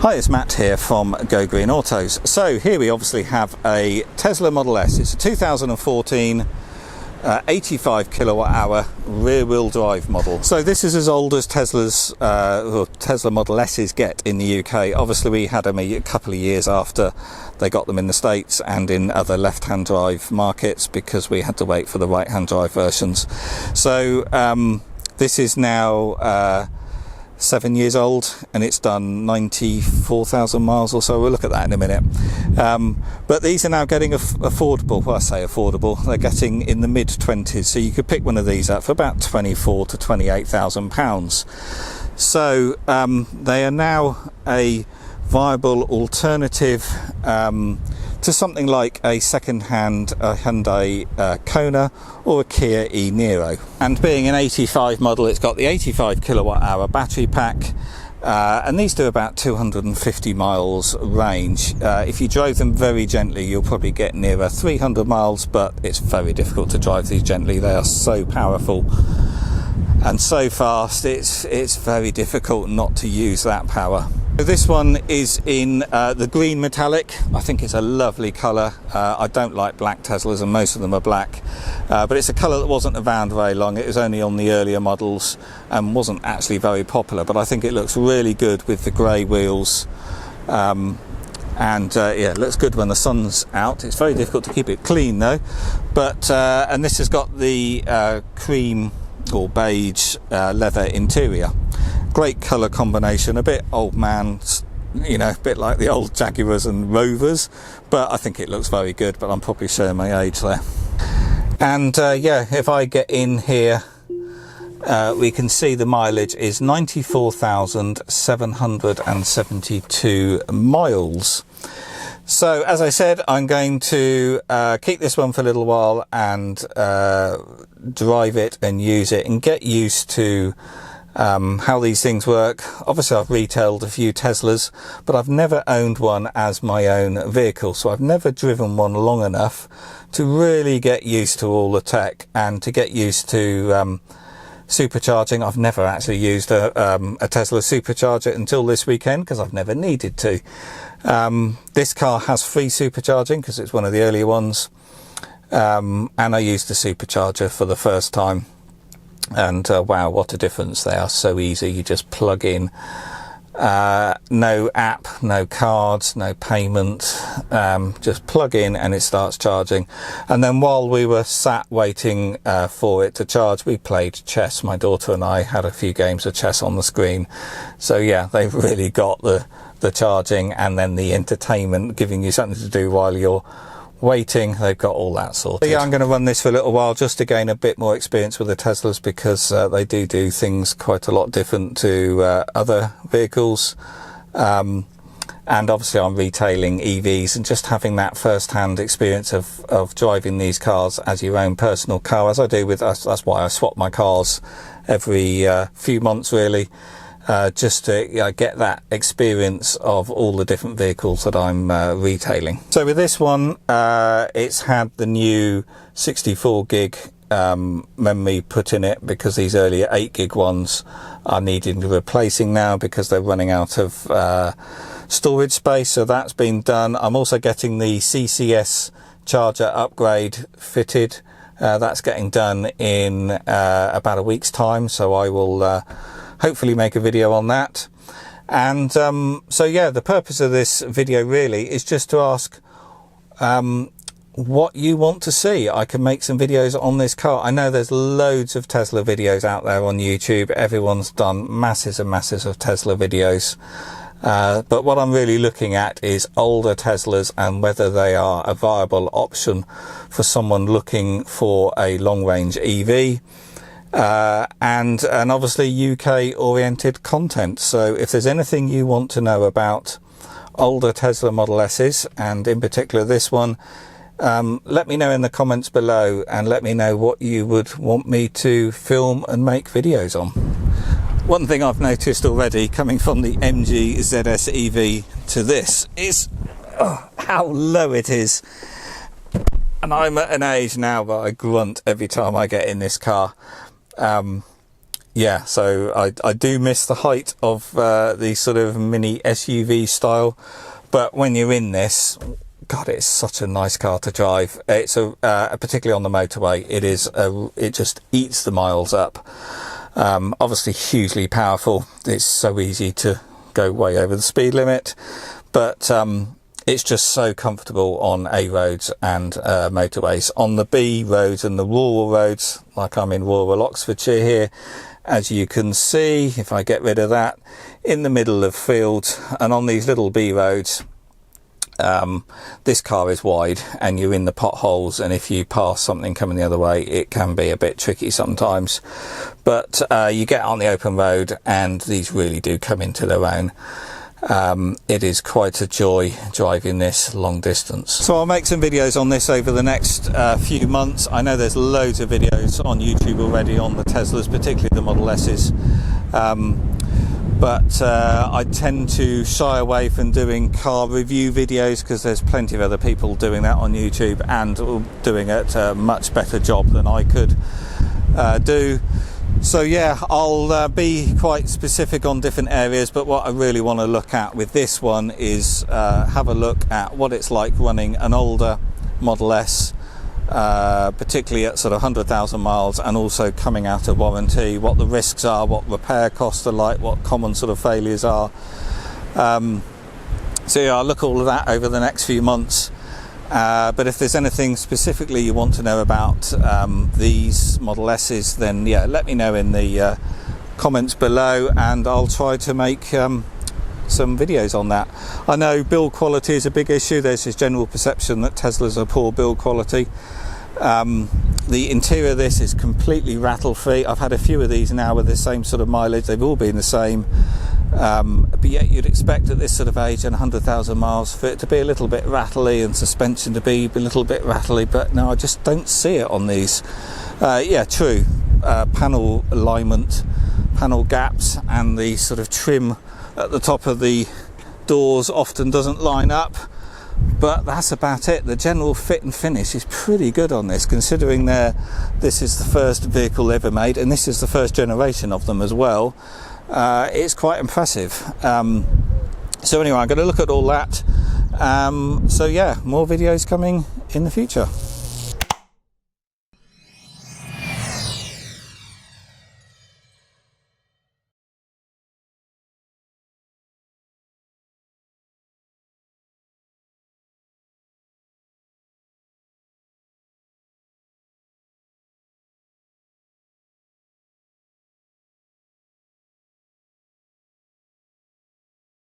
Hi, it's Matt here from Go Green Autos. So here we obviously have a Tesla Model S. It's a 2014 85 kilowatt hour rear wheel drive model. So this is as old as Tesla's or Tesla Model S's get in the UK. Obviously we had them a couple of years after they got them in the States and in other left-hand drive markets, because we had to wait for the right-hand drive versions. So this is now 7 years old, and it's done 94,000 miles or so. We'll look at that in a minute. But these are now getting affordable. Well, I say affordable, they're getting in the mid-20s, so you could pick one of these up for about 24 to 28,000 pounds. So they are now a viable alternative to something like a second-hand Hyundai Kona or a Kia e-Niro. And being an 85 model, it's got the 85 kilowatt hour battery pack, and these do about 250 miles range. If you drove them very gently, you'll probably get nearer 300 miles, but it's very difficult to drive these gently. They are so powerful and so fast, it's very difficult not to use that power. So this one is in the green metallic. I think it's a lovely colour. I don't like black Teslas, and most of them are black, but it's a colour that wasn't around very long. It was only on the earlier models and wasn't actually very popular, but I think it looks really good with the grey wheels. Yeah, it looks good when the sun's out. It's very difficult to keep it clean though. But and this has got the cream or beige leather interior. Great colour combination, a bit old man, you know, a bit like the old Jaguars and Rovers, but I think it looks very good. But I'm probably showing my age there. And yeah, if I get in here, we can see the mileage is 94,772 miles. So as I said, I'm going to keep this one for a little while and drive it and use it and get used to how these things work. Obviously I've retailed a few Teslas, but I've never owned one as my own vehicle, so I've never driven one long enough to really get used to all the tech and to get used to supercharging. I've never actually used a Tesla supercharger until this weekend, because I've never needed to. This car has free supercharging because it's one of the earlier ones, and I used the supercharger for the first time, and wow, what a difference. They are so easy. You just plug in, no app, no cards, no payment, just plug in and it starts charging. And then while we were sat waiting for it to charge, we played chess. My daughter and I had a few games of chess on the screen. So yeah, they've really got the charging and then the entertainment, giving you something to do while you're waiting. They've got all that sorted. Yeah, I'm going to run this for a little while just to gain a bit more experience with the Teslas, because they do things quite a lot different to other vehicles. And obviously I'm retailing EVs, and just having that first-hand experience of driving these cars as your own personal car, as I do with us. That's why I swap my cars every few months really. Just to get that experience of all the different vehicles that I'm retailing. So with this one, it's had the new 64 gig memory put in it, because these earlier 8 gig ones are needing replacing now because they're running out of storage space. So that's been done. I'm also getting the CCS charger upgrade fitted. That's getting done in about a week's time, so I will hopefully make a video on that. And so yeah, the purpose of this video really is just to ask what you want to see. I can make some videos on this car. I know there's loads of Tesla videos out there on YouTube. Everyone's done masses and masses of Tesla videos. But what I'm really looking at is older Teslas and whether they are a viable option for someone looking for a long-range EV. And obviously UK oriented content. So if there's anything you want to know about older Tesla Model S's, and in particular this one, let me know in the comments below, and let me know what you would want me to film and make videos on. One thing I've noticed already, coming from the MG ZS EV to this, is how low it is. And I'm at an age now where I grunt every time I get in this car. yeah, so I do miss the height of the sort of mini SUV style, but when you're in this, God, it's such a nice car to drive. It's particularly on the motorway, it just eats the miles up. Obviously hugely powerful. It's so easy to go way over the speed limit, but it's just so comfortable on A roads and motorways. On the B roads and the rural roads, like I'm in rural Oxfordshire here, as you can see, if I get rid of that, in the middle of fields, and on these little B roads, this car is wide and you're in the potholes, and if you pass something coming the other way, it can be a bit tricky sometimes. But you get on the open road and these really do come into their own. It is quite a joy driving this long distance. So I'll make some videos on this over the next few months. I know there's loads of videos on YouTube already on the Teslas, particularly the Model S's. But I tend to shy away from doing car review videos because there's plenty of other people doing that on YouTube and doing it a much better job than I could do. So yeah, I'll be quite specific on different areas, but what I really want to look at with this one is have a look at what it's like running an older Model S, particularly at sort of 100,000 miles, and also coming out of warranty, what the risks are, what repair costs are like, what common sort of failures are. So yeah, I'll look at all of that over the next few months. But if there's anything specifically you want to know about these Model S's, then yeah, let me know in the comments below, and I'll try to make some videos on that. I know build quality is a big issue. There's this general perception that Teslas are poor build quality. The interior of this is completely rattle free. I've had a few of these now with the same sort of mileage. They've all been the same. But yet you'd expect at this sort of age and 100,000 miles for it to be a little bit rattly and suspension to be a little bit rattly, but no, I just don't see it on these. Yeah, true, panel alignment, panel gaps, and the sort of trim at the top of the doors often doesn't line up, but that's about it. The general fit and finish is pretty good on this, considering this is the first vehicle ever made, and this is the first generation of them as well. It's quite impressive. So anyway, I'm going to look at all that. So yeah, more videos coming in the future.